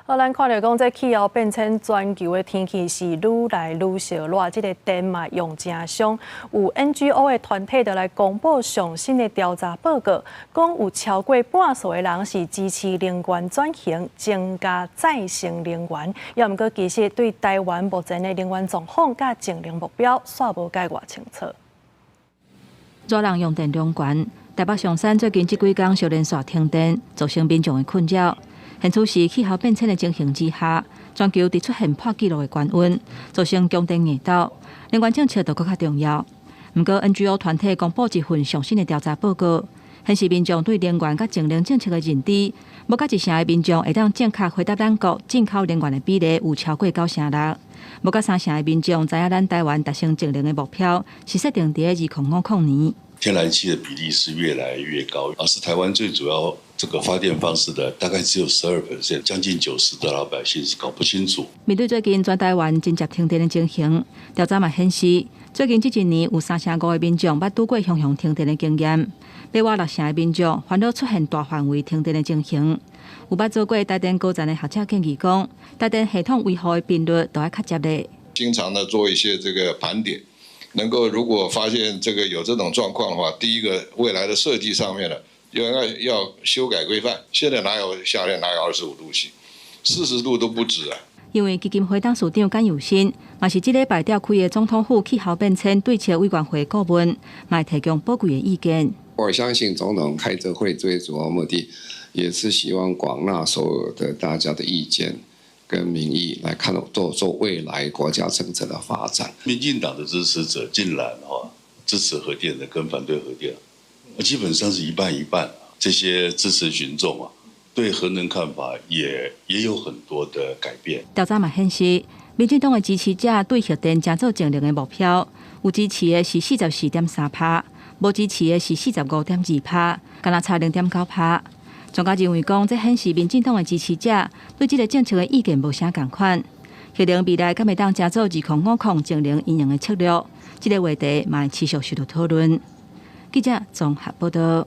咱看到讲，这气候变迁，全球的天气是愈来愈热热。这个丹麦用真凶，有 NGO 的团体就来公布上新的调查报告，讲有超过半数的人是支持能源转型，增加再生能源。也毋过，其实对台湾目前的能源状况甲净零目标，煞无介偌清楚。热人用电量悬，台北上山最近这几天小连续停电，造成民众的困扰。现此时气候变迁的情形之下，全球伫出现破纪录的高温，造成供电硬斗，能源政策就更加重要。不过 ，NGO 团体公布一份上新的调查报告，显示民众对能源甲净零政策的认知，无甲一成的民众会当正确回答咱国进口能源的比例有超过96%，无甲3成的民众知影咱台湾达成净零的目标是设定伫2050年。天然气的比例是越来越高，而是台湾最主要这个发电方式的大概只有12%，将近90%的老百姓是搞不清楚。面对最近全台湾真接停电的情形，调查嘛显示，最近这一年有3成5的民众捌拄过熊熊停电的经验，8%的民众烦恼出现大范围停电的情形。有捌做过台电高层的学者建议讲，台电系统维护的频率都要较接力，经常的做一些这个盘点。能够如果发现这个有这种状况的话，第一个未来的设计上面呢，要修改规范。现在哪有夏天哪有25度C，40度都不止啊。因为基金会董事长简佑新，嘛是这礼拜召开的总统府气候变迁对策委员会顾问，嘛提供宝贵的意见。我相信总统开这会最主要目的，也是希望广纳所有的大家的意见。跟民意来看做未来国家政策的发展。民进党的支持者竟然支持核电的跟反对核电，基本上是一半一半。这些支持群众对核能看法也有很多的改变。调查嘛显示，民进党的支持者对核电加做净零的目标，有支持的是44.3%，无支持的是45.2%，敢若差0.9%。专家认为讲，这显示民进党的支持者对这个政策的意见无啥共款。核能未来敢会当加做2050净零引用的策略，这个话题嘛持续受到讨论。记者综合报道。